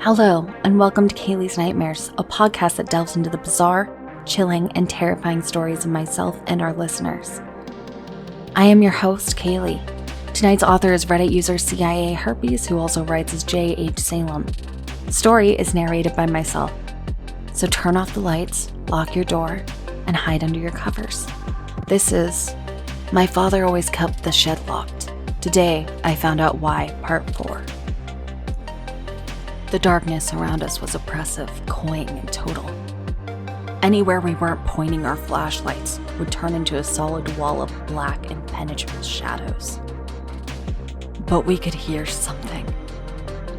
Hello, and welcome to Kaylee's Nightmares, a podcast that delves into the bizarre, chilling, and terrifying stories of myself and our listeners. I am your host, Kaylee. Tonight's author is Reddit user CIA Herpes, who also writes as J.H. Salem. The story is narrated by myself. So turn off the lights, lock your door, and hide under your covers. This is My Father Always Kept the Shed Locked. Today, I found out why, part 4. The darkness around us was oppressive, cloying, and total. Anywhere we weren't pointing our flashlights would turn into a solid wall of black, impenetrable shadows. But we could hear something.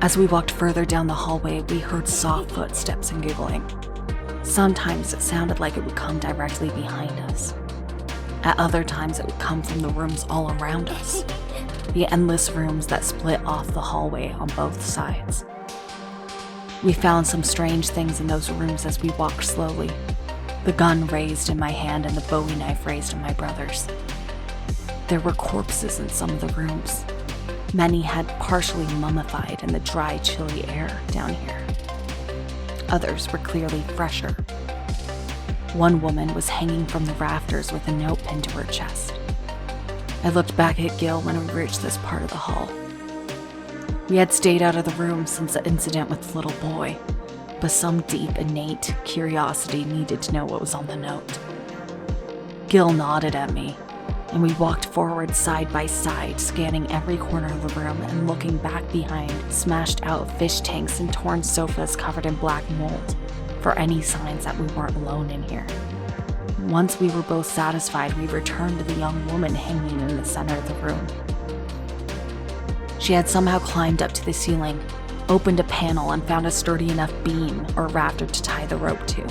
As we walked further down the hallway, we heard soft footsteps and giggling. Sometimes it sounded like it would come directly behind us. At other times, it would come from the rooms all around us. The endless rooms that split off the hallway on both sides. We found some strange things in those rooms as we walked slowly. The gun raised in my hand and the Bowie knife raised in my brother's. There were corpses in some of the rooms. Many had partially mummified in the dry, chilly air down here. Others were clearly fresher. One woman was hanging from the rafters with a note pinned to her chest. I looked back at Gil when we reached this part of the hall. We had stayed out of the room since the incident with the little boy, but some deep, innate curiosity needed to know what was on the note. Gil nodded at me, and we walked forward side by side, scanning every corner of the room and looking back behind smashed-out fish tanks and torn sofas covered in black mold for any signs that we weren't alone in here. Once we were both satisfied, we returned to the young woman hanging in the center of the room. She had somehow climbed up to the ceiling, opened a panel, and found a sturdy enough beam or rafter to tie the rope to.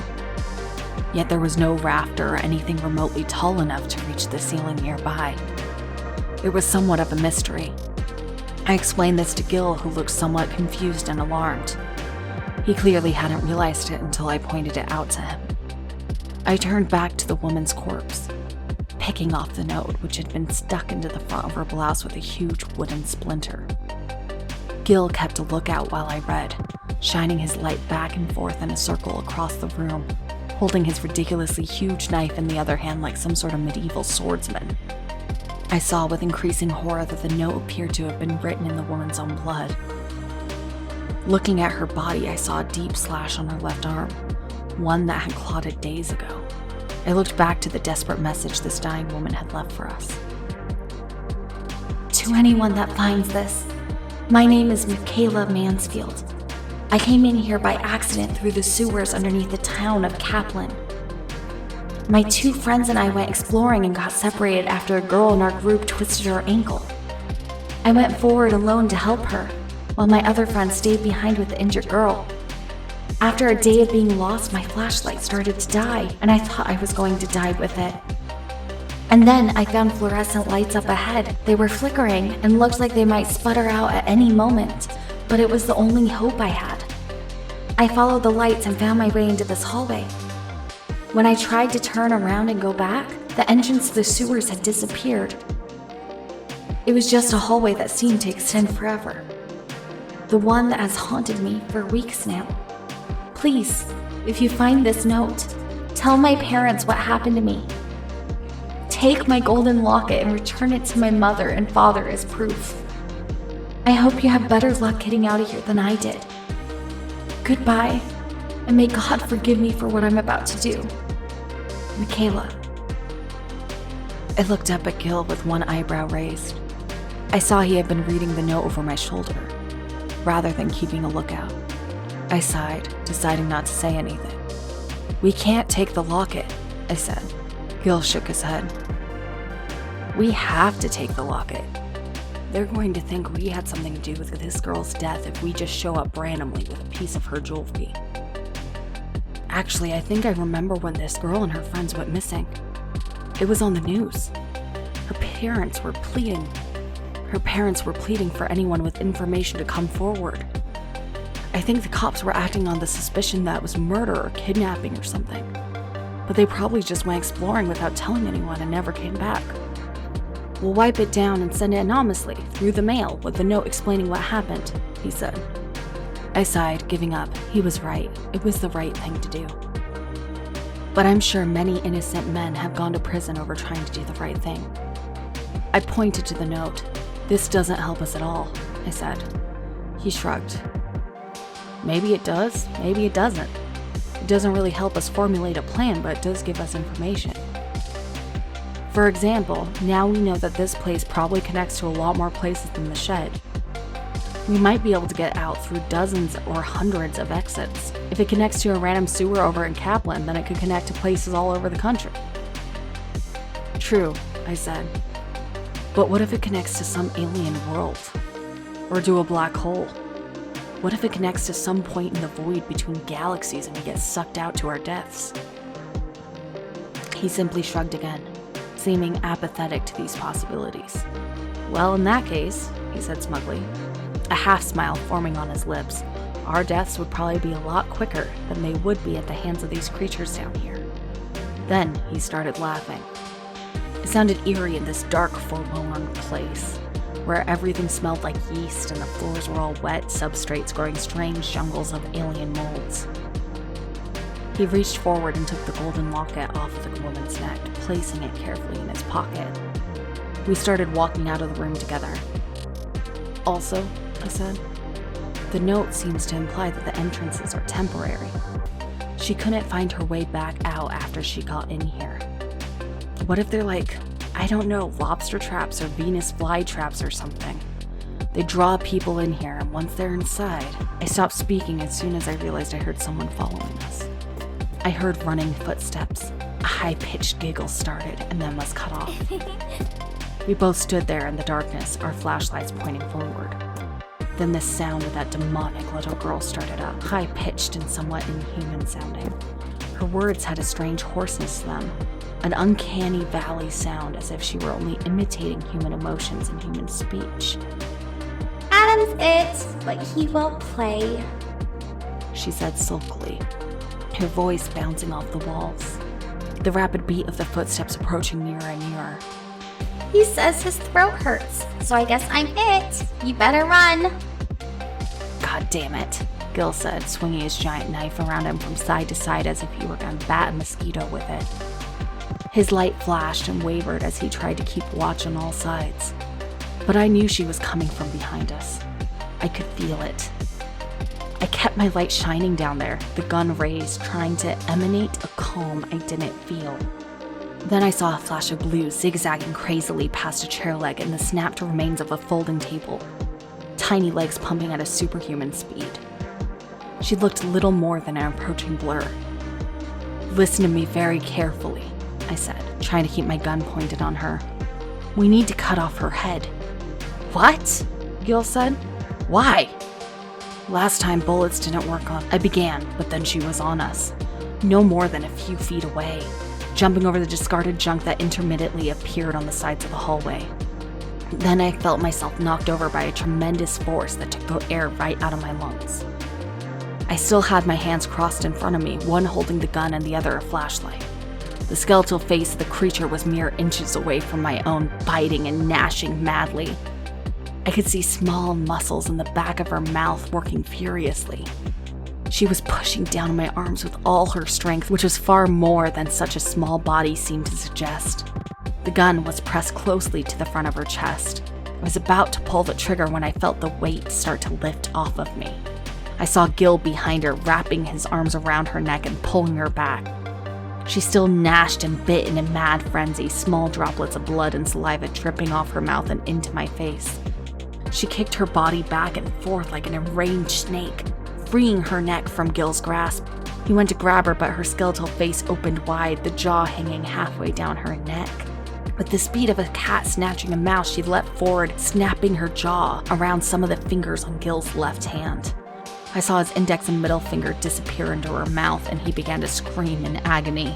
Yet there was no rafter or anything remotely tall enough to reach the ceiling nearby. It was somewhat of a mystery. I explained this to Gil, who looked somewhat confused and alarmed. He clearly hadn't realized it until I pointed it out to him. I turned back to the woman's corpse, picking off the note, which had been stuck into the front of her blouse with a huge wooden splinter. Gil kept a lookout while I read, shining his light back and forth in a circle across the room, holding his ridiculously huge knife in the other hand like some sort of medieval swordsman. I saw with increasing horror that the note appeared to have been written in the woman's own blood. Looking at her body, I saw a deep slash on her left arm, one that had clotted days ago. I looked back to the desperate message this dying woman had left for us. To anyone that finds this, my name is Michaela Mansfield. I came in here by accident through the sewers underneath the town of Kaplan. My 2 friends and I went exploring and got separated after a girl in our group twisted her ankle. I went forward alone to help her, while my other friend stayed behind with the injured girl. After a day of being lost, my flashlight started to die, and I thought I was going to die with it. And then I found fluorescent lights up ahead. They were flickering and looked like they might sputter out at any moment, but it was the only hope I had. I followed the lights and found my way into this hallway. When I tried to turn around and go back, the entrance to the sewers had disappeared. It was just a hallway that seemed to extend forever. The one that has haunted me for weeks now. Please, if you find this note, tell my parents what happened to me. Take my golden locket and return it to my mother and father as proof. I hope you have better luck getting out of here than I did. Goodbye, and may God forgive me for what I'm about to do. Michaela. I looked up at Gil with one eyebrow raised. I saw he had been reading the note over my shoulder, rather than keeping a lookout. I sighed, deciding not to say anything. We can't take the locket, I said. Gil shook his head. We have to take the locket. They're going to think we had something to do with this girl's death if we just show up randomly with a piece of her jewelry. Actually, I think I remember when this girl and her friends went missing. It was on the news. Her parents were pleading for anyone with information to come forward. I think the cops were acting on the suspicion that it was murder or kidnapping or something. But they probably just went exploring without telling anyone and never came back. We'll wipe it down and send it anonymously through the mail with a note explaining what happened, he said. I sighed, giving up. He was right. It was the right thing to do. But I'm sure many innocent men have gone to prison over trying to do the right thing. I pointed to the note. This doesn't help us at all, I said. He shrugged. Maybe it does, maybe it doesn't. It doesn't really help us formulate a plan, but it does give us information. For example, now we know that this place probably connects to a lot more places than the shed. We might be able to get out through dozens or hundreds of exits. If it connects to a random sewer over in Kaplan, then it could connect to places all over the country. True, I said. But what if it connects to some alien world? Or to a black hole? What if it connects to some point in the void between galaxies and we get sucked out to our deaths? He simply shrugged again, seeming apathetic to these possibilities. Well, in that case, he said smugly, a half smile forming on his lips, our deaths would probably be a lot quicker than they would be at the hands of these creatures down here. Then he started laughing. It sounded eerie in this dark, forlorn place, where everything smelled like yeast and the floors were all wet substrates growing strange jungles of alien molds. He reached forward and took the golden locket off of the woman's neck, placing it carefully in his pocket. We started walking out of the room together. Also, I said, the note seems to imply that the entrances are temporary. She couldn't find her way back out after she got in here. What if they're like, I don't know, lobster traps or Venus fly traps or something? They draw people in here, and once they're inside, I stopped speaking as soon as I realized I heard someone following us. I heard running footsteps. A high-pitched giggle started and then was cut off. We both stood there in the darkness, our flashlights pointing forward. Then the sound of that demonic little girl started up, high-pitched and somewhat inhuman sounding. Her words had a strange hoarseness to them, an uncanny valley sound as if she were only imitating human emotions and human speech. Adam's it, but he won't play, she said sulkily, her voice bouncing off the walls, the rapid beat of the footsteps approaching nearer and nearer. He says his throat hurts, so I guess I'm it. You better run. God damn it, Gil said, swinging his giant knife around him from side to side as if he were going to bat a mosquito with it. His light flashed and wavered as he tried to keep watch on all sides. But I knew she was coming from behind us. I could feel it. I kept my light shining down there, the gun raised, trying to emanate a calm I didn't feel. Then I saw a flash of blue zigzagging crazily past a chair leg and the snapped remains of a folding table. Tiny legs pumping at a superhuman speed. She looked little more than an approaching blur. Listen to me very carefully, I said, trying to keep my gun pointed on her. We need to cut off her head. What? Gil said. Why? Last time bullets didn't work on. I began, but then she was on us. No more than a few feet away, jumping over the discarded junk that intermittently appeared on the sides of the hallway. Then I felt myself knocked over by a tremendous force that took the air right out of my lungs. I still had my hands crossed in front of me, one holding the gun and the other a flashlight. The skeletal face of the creature was mere inches away from my own, biting and gnashing madly. I could see small muscles in the back of her mouth working furiously. She was pushing down on my arms with all her strength, which was far more than such a small body seemed to suggest. The gun was pressed closely to the front of her chest. I was about to pull the trigger when I felt the weight start to lift off of me. I saw Gil behind her, wrapping his arms around her neck and pulling her back. She still gnashed and bit in a mad frenzy, small droplets of blood and saliva dripping off her mouth and into my face. She kicked her body back and forth like an enraged snake, freeing her neck from Gil's grasp. He went to grab her, but her skeletal face opened wide, the jaw hanging halfway down her neck. With the speed of a cat snatching a mouse, she leapt forward, snapping her jaw around some of the fingers on Gil's left hand. I saw his index and middle finger disappear into her mouth, and he began to scream in agony.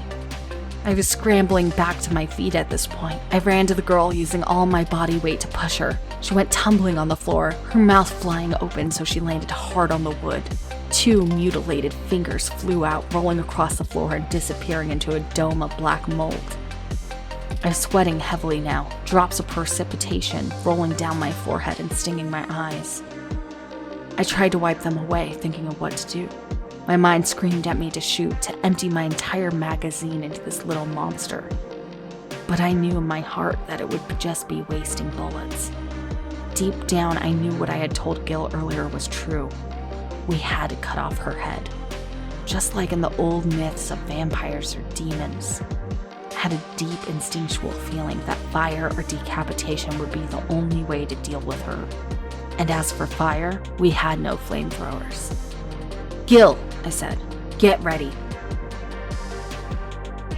I was scrambling back to my feet at this point. I ran to the girl, using all my body weight to push her. She went tumbling on the floor, her mouth flying open so she landed hard on the wood. 2 mutilated fingers flew out, rolling across the floor and disappearing into a dome of black mold. I was sweating heavily now, drops of precipitation rolling down my forehead and stinging my eyes. I tried to wipe them away, thinking of what to do. My mind screamed at me to shoot, to empty my entire magazine into this little monster. But I knew in my heart that it would just be wasting bullets. Deep down, I knew what I had told Gil earlier was true. We had to cut off her head. Just like in the old myths of vampires or demons. I had a deep instinctual feeling that fire or decapitation would be the only way to deal with her. And as for fire, we had no flamethrowers. "Gil," I said, "get ready."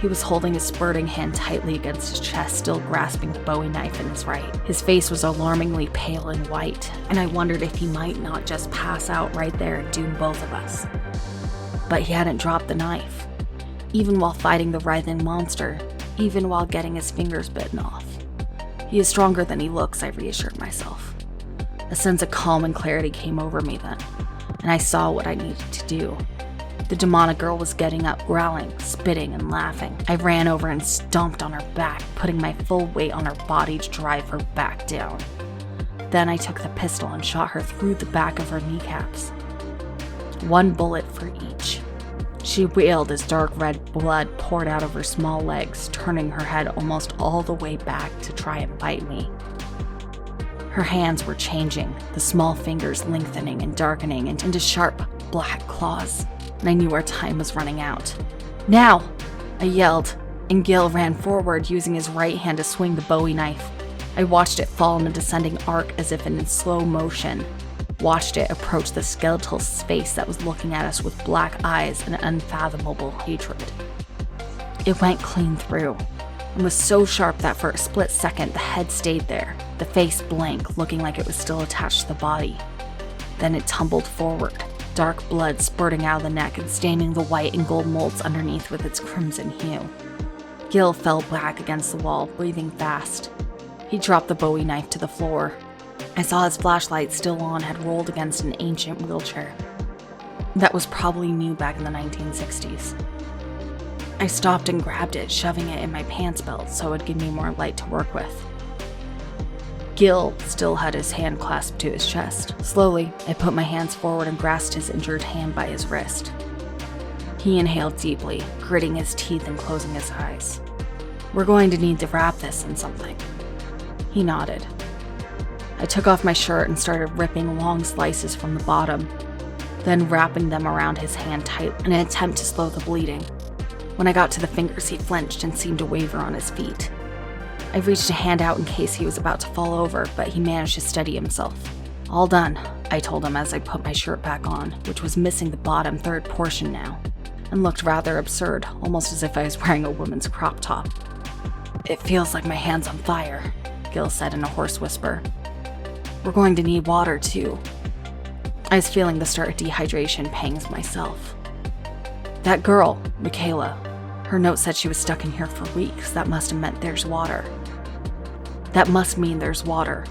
He was holding his spurting hand tightly against his chest, still grasping the Bowie knife in his right. His face was alarmingly pale and white, and I wondered if he might not just pass out right there and doom both of us. But he hadn't dropped the knife. Even while fighting the writhing monster, even while getting his fingers bitten off. He is stronger than he looks, I reassured myself. A sense of calm and clarity came over me then, and I saw what I needed to do. The demonic girl was getting up, growling, spitting, and laughing. I ran over and stomped on her back, putting my full weight on her body to drive her back down. Then I took the pistol and shot her through the back of her kneecaps. 1 bullet for each. She wailed as dark red blood poured out of her small legs, turning her head almost all the way back to try and bite me. Her hands were changing, the small fingers lengthening and darkening into sharp, black claws. And I knew our time was running out. "Now!" I yelled, and Gil ran forward, using his right hand to swing the Bowie knife. I watched it fall in a descending arc as if in slow motion, watched it approach the skeletal face that was looking at us with black eyes and unfathomable hatred. It went clean through, and was so sharp that for a split second the head stayed there, the face blank, looking like it was still attached to the body. Then it tumbled forward, dark blood spurting out of the neck and staining the white and gold molds underneath with its crimson hue. Gil fell back against the wall, breathing fast. He dropped the Bowie knife to the floor. I saw his flashlight, still on, had rolled against an ancient wheelchair. That was probably new back in the 1960s. I stopped and grabbed it, shoving it in my pants belt so it would give me more light to work with. Gil still had his hand clasped to his chest. Slowly, I put my hands forward and grasped his injured hand by his wrist. He inhaled deeply, gritting his teeth and closing his eyes. "We're going to need to wrap this in something." He nodded. I took off my shirt and started ripping long slices from the bottom, then wrapping them around his hand tight in an attempt to slow the bleeding. When I got to the fingers, he flinched and seemed to waver on his feet. I reached a hand out in case he was about to fall over, but he managed to steady himself. "All done," I told him as I put my shirt back on, which was missing the bottom third portion now, and looked rather absurd, almost as if I was wearing a woman's crop top. "It feels like my hand's on fire," Gil said in a hoarse whisper. "We're going to need water, too." I was feeling the start of dehydration pangs myself. "That girl, Michaela, her note said she was stuck in here for weeks. That must have meant there's water." "That must mean there's water.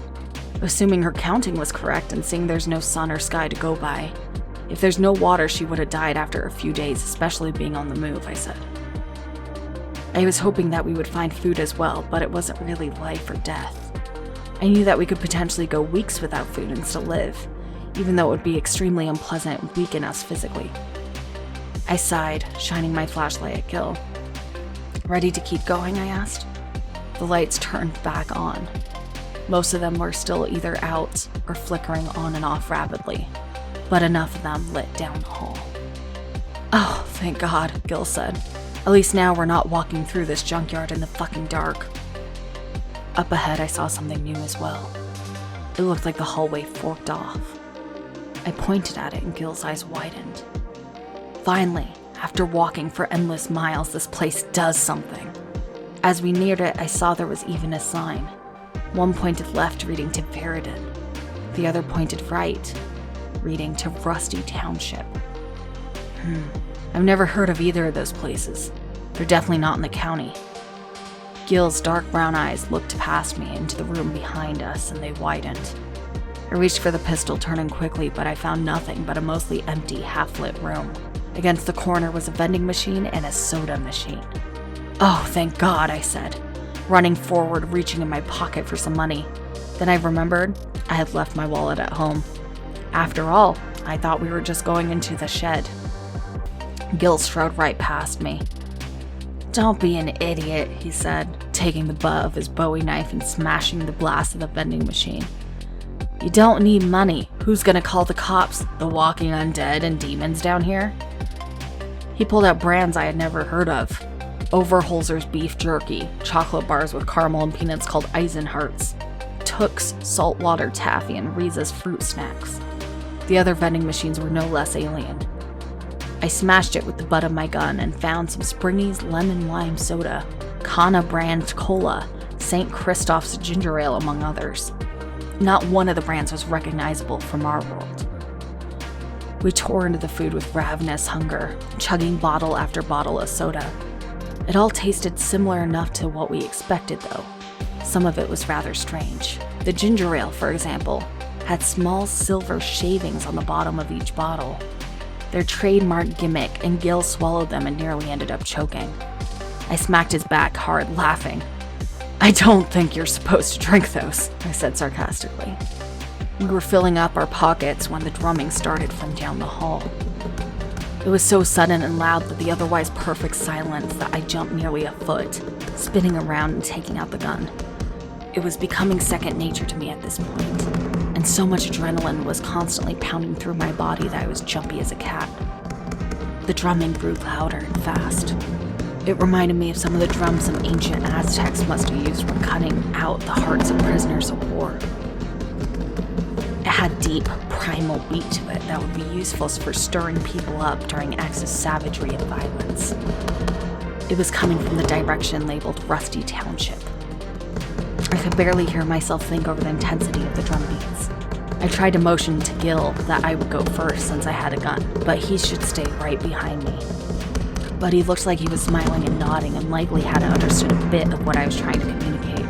Assuming her counting was correct and seeing there's no sun or sky to go by. If there's no water, she would have died after a few days, especially being on the move," I said. I was hoping that we would find food as well, but it wasn't really life or death. I knew that we could potentially go weeks without food and still live, even though it would be extremely unpleasant and weaken us physically. I sighed, shining my flashlight at Gil. "Ready to keep going?" I asked. The lights turned back on. Most of them were still either out or flickering on and off rapidly, but enough of them lit down the hall. "Oh, thank God," Gil said. "At least now we're not walking through this junkyard in the fucking dark." Up ahead, I saw something new as well. It looked like the hallway forked off. I pointed at it and Gil's eyes widened. Finally, after walking for endless miles, this place does something. As we neared it, I saw there was even a sign. One pointed left, reading to Ferrodin. The other pointed right, reading to Rusty Township. I've never heard of either of those places. They're definitely not in the county. Gil's dark brown eyes looked past me into the room behind us, and they widened. I reached for the pistol, turning quickly, but I found nothing but a mostly empty, half-lit room. Against the corner was a vending machine and a soda machine. "Oh, thank God," I said, running forward, reaching in my pocket for some money. Then I remembered I had left my wallet at home. After all, I thought we were just going into the shed. Gil strode right past me. "Don't be an idiot," he said, taking the butt of his Bowie knife and smashing the glass of the vending machine. "You don't need money. Who's gonna call the cops? The walking undead and demons down here?" He pulled out brands I had never heard of. Overholser's beef jerky, chocolate bars with caramel and peanuts called Eisenharts, Took's saltwater taffy, and Riza's fruit snacks. The other vending machines were no less alien. I smashed it with the butt of my gun and found some Springy's lemon lime soda, Kana brand cola, St. Christoph's ginger ale, among others. Not one of the brands was recognizable from our world. We tore into the food with ravenous hunger, chugging bottle after bottle of soda. It all tasted similar enough to what we expected, though. Some of it was rather strange. The ginger ale, for example, had small silver shavings on the bottom of each bottle. Their trademark gimmick, and Gil swallowed them and nearly ended up choking. I smacked his back hard, laughing. "I don't think you're supposed to drink those," I said sarcastically. We were filling up our pockets when the drumming started from down the hall. It was so sudden and loud that the otherwise perfect silence that I jumped nearly a foot, spinning around and taking out the gun. It was becoming second nature to me at this point, and so much adrenaline was constantly pounding through my body that I was jumpy as a cat. The drumming grew louder and fast. It reminded me of some of the drums some ancient Aztecs must have used when cutting out the hearts of prisoners of war. It had deep, primal beat to it that would be useful for stirring people up during acts of savagery and violence. It was coming from the direction labeled Rusty Township. I could barely hear myself think over the intensity of the drum beats. I tried to motion to Gil that I would go first since I had a gun, but he should stay right behind me. But he looked like he was smiling and nodding and likely hadn't understood a bit of what I was trying to communicate.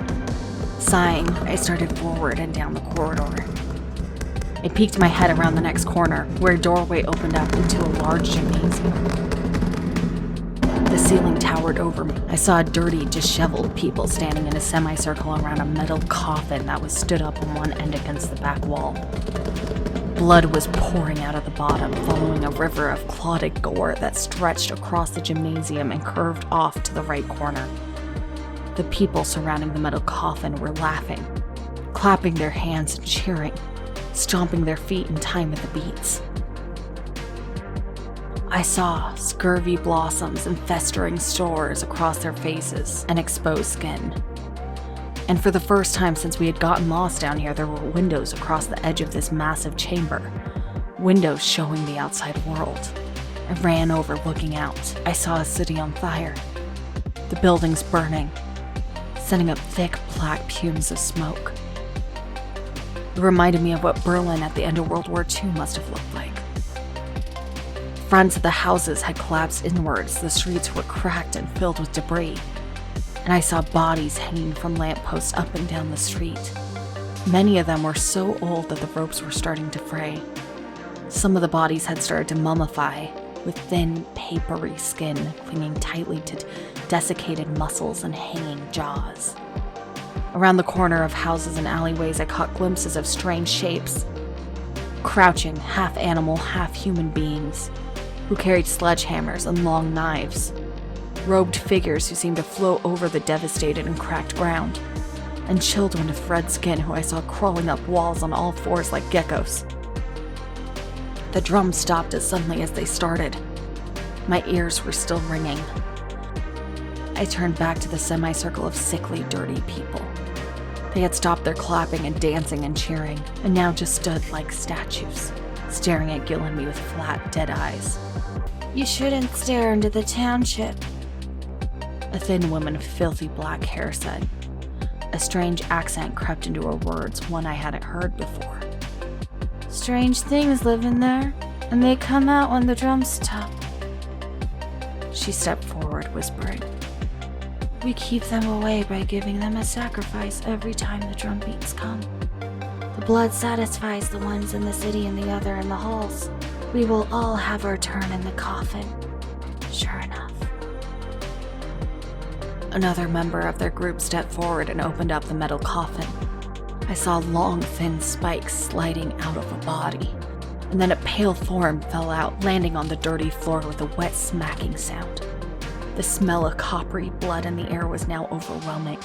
Sighing, I started forward and down the corridor. I peeked my head around the next corner, where a doorway opened up into a large gymnasium. The ceiling towered over me. I saw dirty, disheveled people standing in a semicircle around a metal coffin that was stood up on one end against the back wall. Blood was pouring out of the bottom, following a river of clotted gore that stretched across the gymnasium and curved off to the right corner. The people surrounding the metal coffin were laughing, clapping their hands and cheering, stomping their feet in time with the beats. I saw scurvy blossoms and festering sores across their faces and exposed skin. And for the first time since we had gotten lost down here, there were windows across the edge of this massive chamber. Windows showing the outside world. I ran over, looking out. I saw a city on fire. The buildings burning, sending up thick black fumes of smoke. It reminded me of what Berlin at the end of World War II must have looked like. Fronts of the houses had collapsed inwards, the streets were cracked and filled with debris, and I saw bodies hanging from lampposts up and down the street. Many of them were so old that the ropes were starting to fray. Some of the bodies had started to mummify, with thin, papery skin clinging tightly to desiccated muscles and hanging jaws. Around the corner of houses and alleyways, I caught glimpses of strange shapes, crouching, half-animal, half-human beings, who carried sledgehammers and long knives, robed figures who seemed to float over the devastated and cracked ground, and children with red skin who I saw crawling up walls on all fours like geckos. The drums stopped as suddenly as they started. My ears were still ringing. I turned back to the semicircle of sickly, dirty people. They had stopped their clapping and dancing and cheering, and now just stood like statues, staring at Gil and me with flat, dead eyes. You shouldn't stare into the township, a thin woman with filthy black hair said. A strange accent crept into her words, one I hadn't heard before. Strange things live in there, and they come out when the drums stop. She stepped forward, whispering. We keep them away by giving them a sacrifice every time the drum beats come. The blood satisfies the ones in the city and the other in the halls. We will all have our turn in the coffin. Sure enough. Another member of their group stepped forward and opened up the metal coffin. I saw long, thin spikes sliding out of a body, and then a pale form fell out, landing on the dirty floor with a wet smacking sound. The smell of coppery blood in the air was now overwhelming.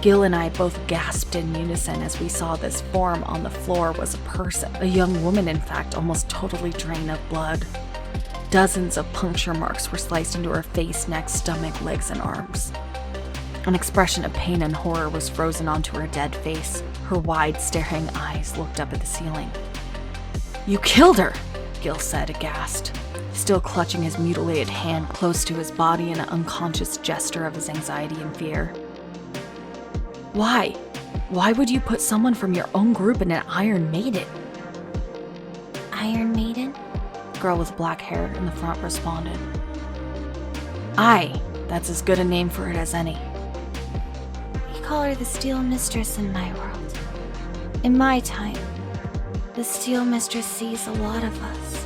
Gil and I both gasped in unison as we saw this form on the floor was a person, a young woman in fact, almost totally drained of blood. Dozens of puncture marks were sliced into her face, neck, stomach, legs, and arms. An expression of pain and horror was frozen onto her dead face. Her wide, staring eyes looked up at the ceiling. "You killed her," Gil said, aghast, still clutching his mutilated hand close to his body in an unconscious gesture of his anxiety and fear. "Why? Why would you put someone from your own group in an Iron Maiden?" Iron Maiden? The girl with black hair in the front responded. "Aye, that's as good a name for it as any." We call her the Steel Mistress in my world. In my time, the Steel Mistress sees a lot of us.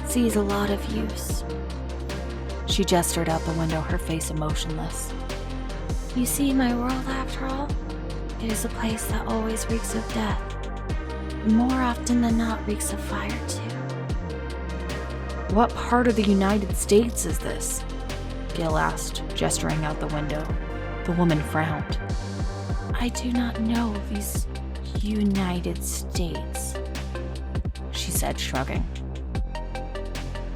Sees a lot of use. She gestured out the window, her face emotionless. You see, my world, after all, it is a place that always reeks of death. More often than not reeks of fire, too. "What part of the United States is this?" Gil asked, gesturing out the window. The woman frowned. I do not know these United States, she said, shrugging.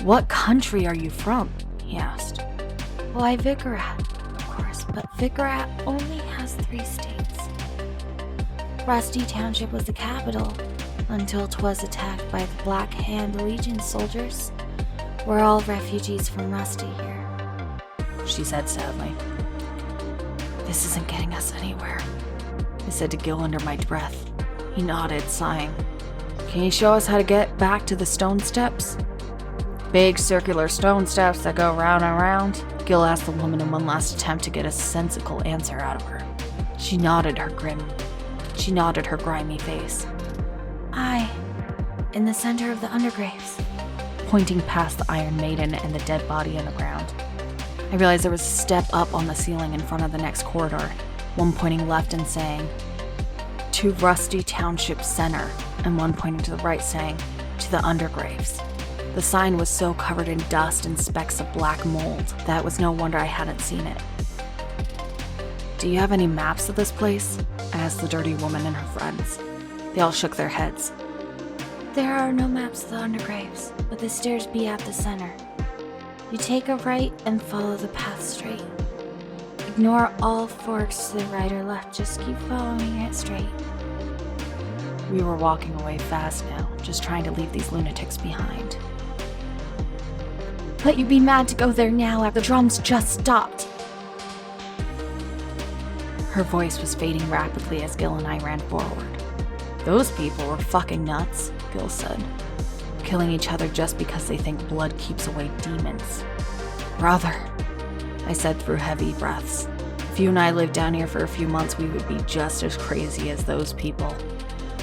"What country are you from?" he asked. Why, Viggorath, of course, but Viggorath only has 3 states. Rusty Township was the capital until 'twas attacked by the Black Hand Legion soldiers. We're all refugees from Rusty here, she said sadly. "This isn't getting us anywhere," I said to Gil under my breath. He nodded, sighing. "Can you show us how to get back to the stone steps?" "Big circular stone steps that go round and round?" Gil asked the woman in one last attempt to get a sensible answer out of her. She nodded her grimy face. Aye, in the center of the undergraves, pointing past the Iron Maiden and the dead body in the ground. I realized there was a step up on the ceiling in front of the next corridor, one pointing left and saying, "To Rusty Township Center," and one pointing to the right saying, "To the undergraves." The sign was so covered in dust and specks of black mold that it was no wonder I hadn't seen it. "Do you have any maps of this place?" asked the dirty woman and her friends. They all shook their heads. There are no maps of the undergraves, but the stairs be at the center. You take a right and follow the path straight. Ignore all forks to the right or left, just keep following it straight. We were walking away fast now, just trying to leave these lunatics behind. But you'd be mad to go there now after the drums just stopped. Her voice was fading rapidly as Gil and I ran forward. "Those people were fucking nuts," Gil said. "Killing each other just because they think blood keeps away demons." "Brother," I said through heavy breaths. "If you and I lived down here for a few months, we would be just as crazy as those people."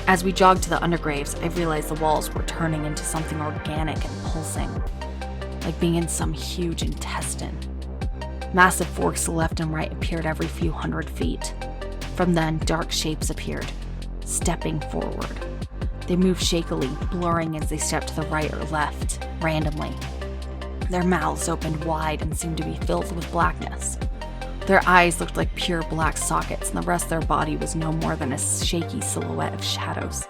As we jogged to the undergraves, I realized the walls were turning into something organic and pulsing, like being in some huge intestine. Massive forks to left and right appeared every few hundred feet. From then, dark shapes appeared, stepping forward. They moved shakily, blurring as they stepped to the right or left, randomly. Their mouths opened wide and seemed to be filled with blackness. Their eyes looked like pure black sockets, and the rest of their body was no more than a shaky silhouette of shadows.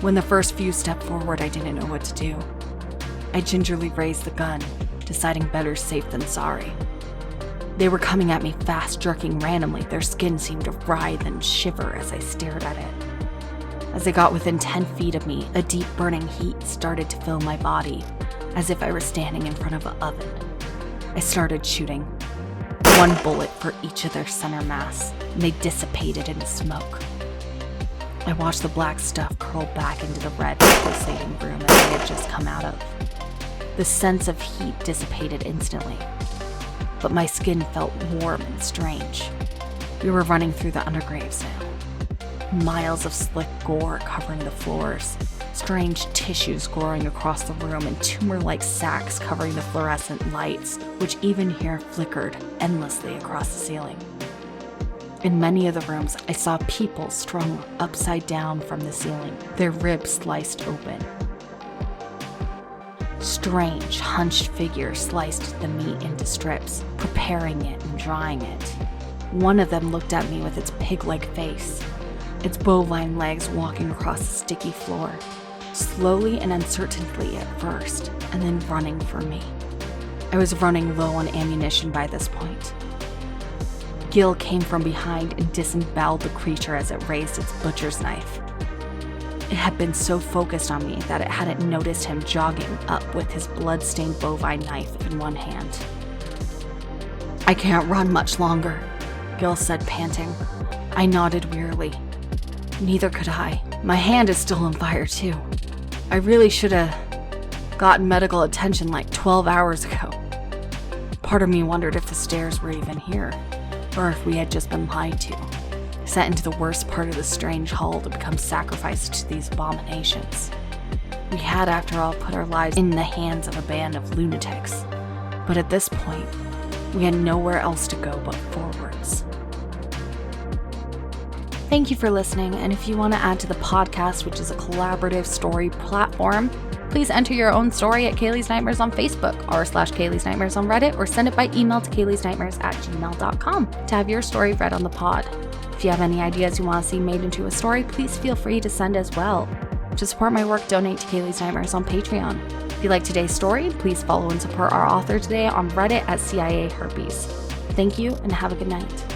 When the first few stepped forward, I didn't know what to do. I gingerly raised the gun, deciding better safe than sorry. They were coming at me fast, jerking randomly. Their skin seemed to writhe and shiver as I stared at it. As they got within 10 feet of me, a deep burning heat started to fill my body, as if I were standing in front of an oven. I started shooting. 1 bullet for each of their center mass, and they dissipated into smoke. I watched the black stuff curl back into the red, pulsating room that they had just come out of. The sense of heat dissipated instantly, but my skin felt warm and strange. We were running through the undergraves now. Miles of slick gore covering the floors, strange tissues growing across the room, and tumor-like sacs covering the fluorescent lights, which even here flickered endlessly across the ceiling. In many of the rooms, I saw people strung upside down from the ceiling, their ribs sliced open. Strange, hunched figures sliced the meat into strips, preparing it and drying it. One of them looked at me with its pig-like face, its bovine legs walking across the sticky floor, slowly and uncertainly at first, and then running for me. I was running low on ammunition by this point. Gil came from behind and disemboweled the creature as it raised its butcher's knife. It had been so focused on me that it hadn't noticed him jogging up with his blood-stained bovine knife in one hand. "I can't run much longer," Gil said, panting. I nodded wearily. Neither could I. My hand is still on fire, too. I really should have gotten medical attention like 12 hours ago. Part of me wondered if the stairs were even here, or if we had just been lied to, sent into the worst part of the strange hall to become sacrificed to these abominations. We had, after all, put our lives in the hands of a band of lunatics, but at this point, we had nowhere else to go but forwards. Thank you for listening, and if you want to add to the podcast, which is a collaborative story platform, please enter your own story at Kaylee's Nightmares on Facebook, r/Kaylee's Nightmares on Reddit, or send it by email to kayleesnightmares@gmail.com to have your story read on the pod. If you have any ideas you want to see made into a story, please feel free to send as well. To support my work, donate to Kaylee's Nightmares on Patreon. If you like today's story, please follow and support our author today on Reddit at CIA Herpes. Thank you, and have a good night.